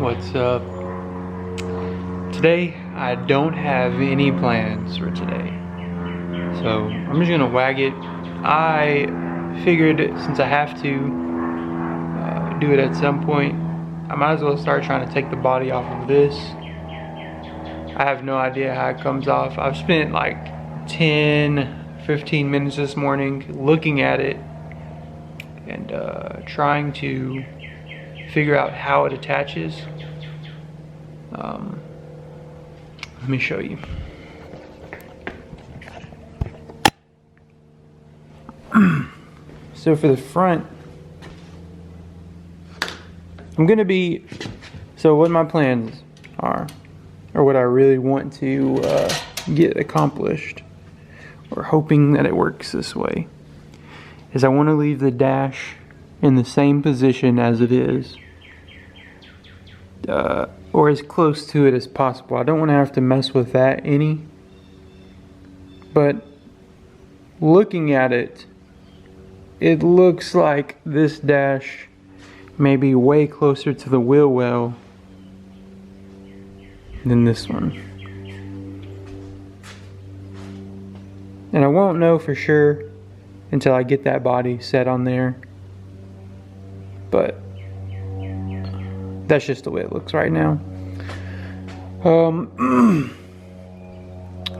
What's up? Today I don't have any plans for today, so I'm just gonna wag it. I figured since I have to do it at some point, I might as well start trying to take the body off of this. I have no idea how it comes off. I've spent like 10-15 minutes this morning looking at it and trying to figure out how it attaches. Let me show you. So for the front, so what my plans are, or what I really want to get accomplished, or hoping that it works this way, is I want to leave the dash in the same position as it is, or as close to it as possible. I don't want to have to mess with that any, but looking at it, it looks like this dash may be way closer to the wheel well than this one. And I won't know for sure until I get that body set on there, but that's just the way it looks right now.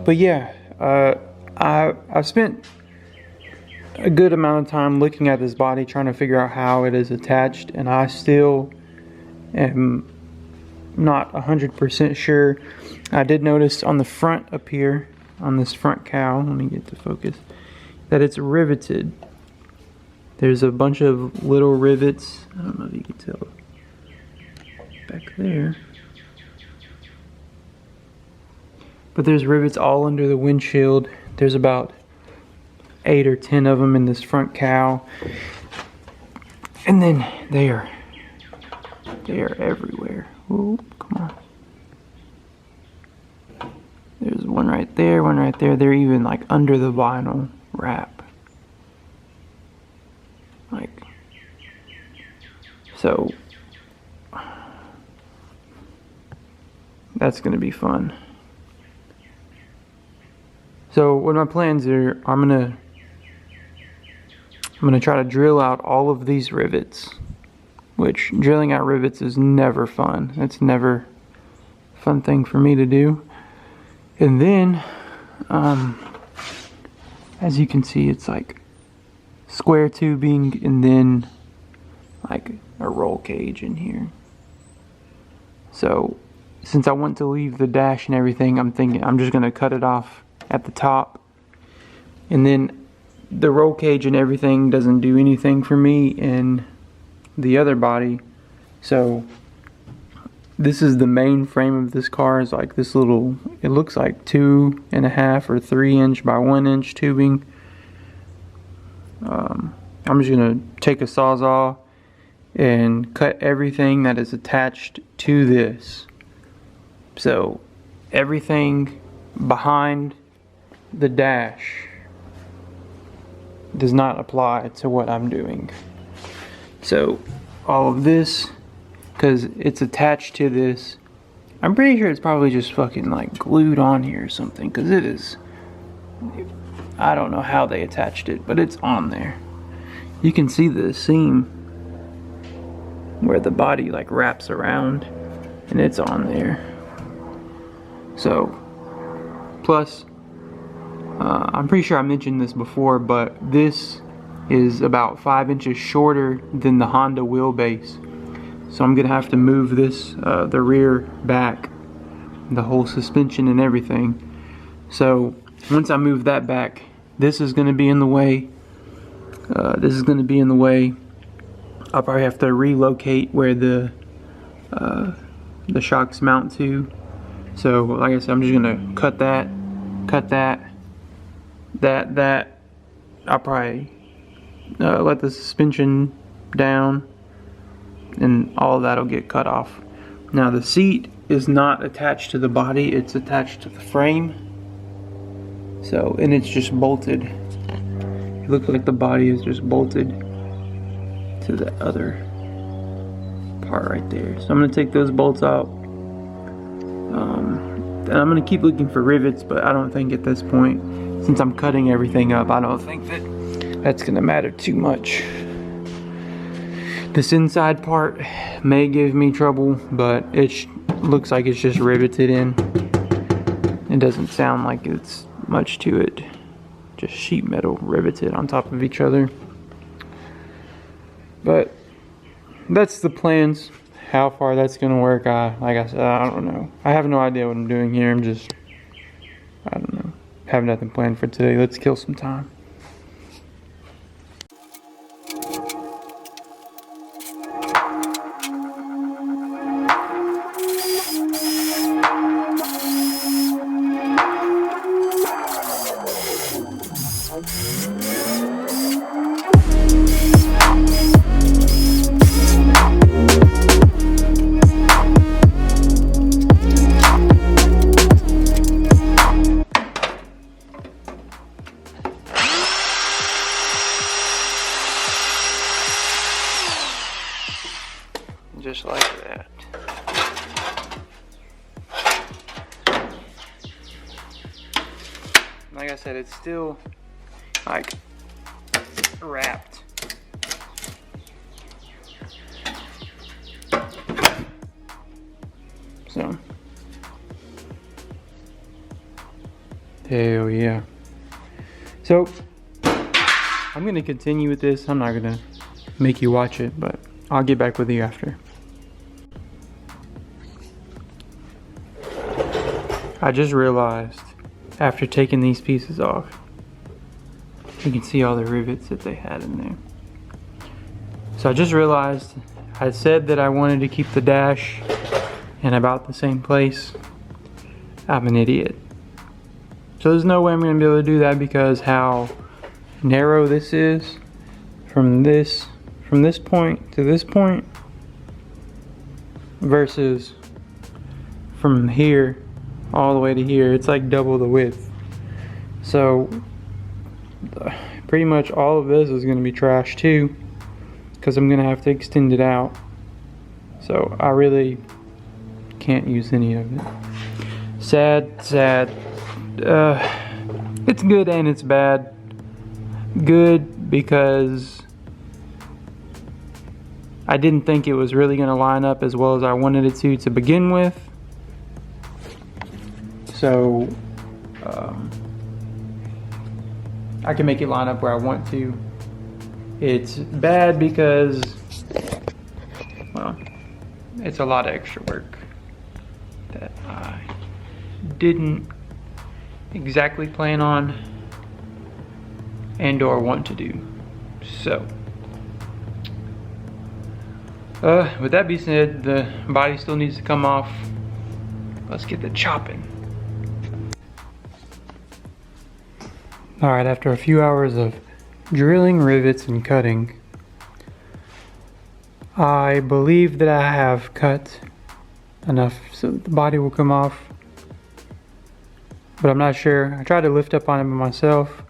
But yeah, I've spent a good amount of time looking at this body, trying to figure out how it is attached, and I still am not 100% sure. I did notice on the front up here, on this front cowl, let me get to focus, that it's riveted. There's a bunch of little rivets. I don't know if you can tell back there, but there's rivets all under the windshield. There's about 8 or 10 of them in this front cowl, and then they are everywhere. Oh, come on. There's one right there, one right there. They're even like under the vinyl wrap. Like, so that's gonna be fun. So what my plans are, I'm gonna try to drill out all of these rivets, which drilling out rivets is never fun. It's never a fun thing for me to do. And then, as you can see, it's like square tubing and then like a roll cage in here. So since I want to leave the dash and everything, I'm thinking I'm just gonna cut it off at the top, and then the roll cage and everything doesn't do anything for me in the other body. So this is the main frame of this car, is like this little, it looks like 2.5 or 3 inch by 1 inch tubing. I'm just gonna take a Sawzall and cut everything that is attached to this. So everything behind the dash does not apply to what I'm doing. So all of this, because it's attached to this, I'm pretty sure it's probably just fucking like glued on here or something, because it is, I don't know how they attached it, but it's on there. You can see the seam where the body like wraps around, and it's on there. So plus, I'm pretty sure I mentioned this before, but this is about 5 inches shorter than the Honda wheelbase. So I'm gonna have to move this, the rear back, the whole suspension and everything. So once I move that back, this is gonna be in the way. This is gonna be in the way. I'll probably have to relocate where the shocks mount to. So like I said, I'm just gonna cut that, that. I'll probably let the suspension down, and all of that'll get cut off. Now the seat is not attached to the body, it's attached to the frame. So, and it's just bolted. It looks like the body is just bolted to the other part right there. So I'm gonna take those bolts out. And I'm gonna keep looking for rivets, but I don't think at this point, since I'm cutting everything up, I don't think that's gonna matter too much. This inside part may give me trouble, but it looks like it's just riveted in. It doesn't sound like it's much to it. Just sheet metal riveted on top of each other. But that's the plans. How far that's gonna work, like I said, I don't know. I have no idea what I'm doing here. I don't know. Have nothing planned for today. Let's kill some time. Just like that. Like I said, it's still like wrapped. So, hell yeah. So, I'm gonna continue with this. I'm not gonna make you watch it, but I'll get back with you after. I just realized after taking these pieces off, you can see all the rivets that they had in there. So I just realized I said that I wanted to keep the dash in about the same place. I'm an idiot. So there's no way I'm going to be able to do that because how narrow this is from this point to this point versus from here all the way to here. It's like double the width. So pretty much all of this is going to be trash too because I'm going to have to extend it out. So I really can't use any of it. Sad. It's good and it's bad. Good because I didn't think it was really going to line up as well as I wanted it to begin with. So I can make it line up where I want to. It's bad because, well, it's a lot of extra work that I didn't exactly plan on and or want to do. So with that being said, the body still needs to come off. Let's get the chopping. Alright, after a few hours of drilling rivets and cutting, I believe that I have cut enough so that the body will come off, but I'm not sure. I tried to lift up on it by myself.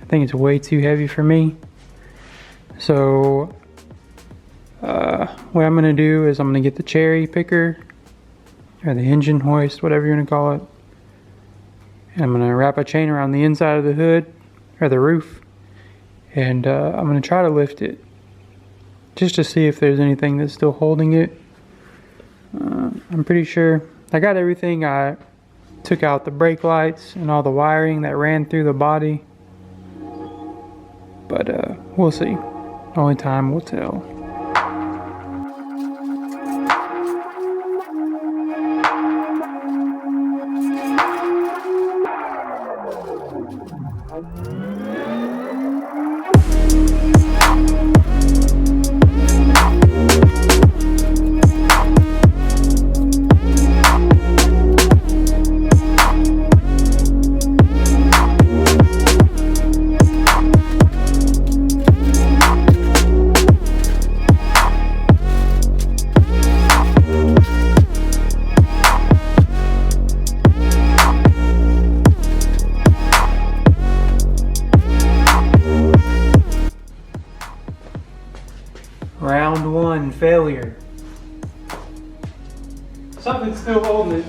I think it's way too heavy for me. So what I'm going to do is I'm going to get the cherry picker or the engine hoist, whatever you want to call it. And I'm going to wrap a chain around the inside of the hood or the roof, and I'm going to try to lift it just to see if there's anything that's still holding it. I'm pretty sure I got everything. I took out the brake lights and all the wiring that ran through the body, but we'll see. Only time will tell. Round one, failure. Something's still holding it.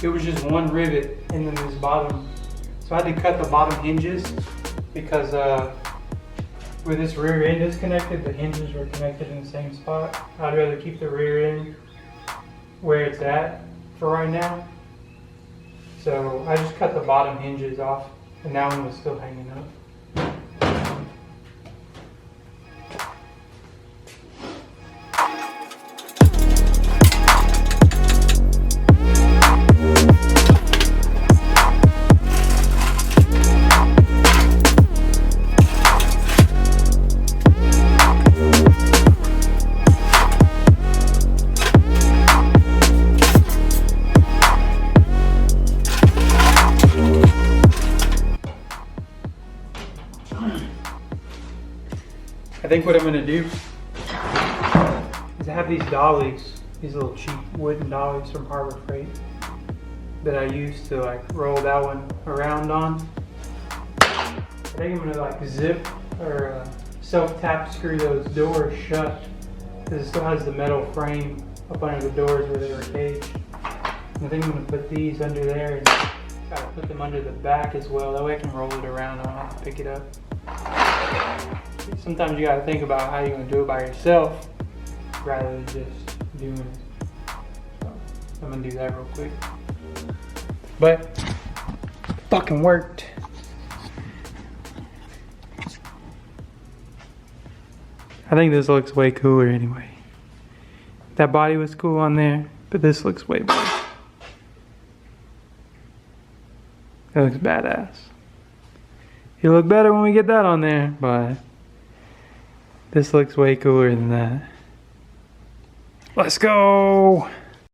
It was just one rivet and then this bottom. So I had to cut the bottom hinges because where this rear end is connected, the hinges were connected in the same spot. I'd rather keep the rear end where it's at for right now. So I just cut the bottom hinges off and that one was still hanging up. I think what I'm gonna do is I have these dollies, these little cheap wooden dollies from Harbor Freight that I use to like roll that one around on. I think I'm gonna like zip or self-tap screw those doors shut because it still has the metal frame up under the doors where they were caged. And I think I'm gonna put these under there and try to put them under the back as well. That way I can roll it around, I don't have to pick it up. Sometimes you gotta think about how you're gonna do it by yourself rather than just doing it. So I'm gonna do that real quick. But fucking worked. I think this looks way cooler anyway. That body was cool on there, but this looks way better. It looks badass. It'll look better when we get that on there, but this looks way cooler than that. Let's go!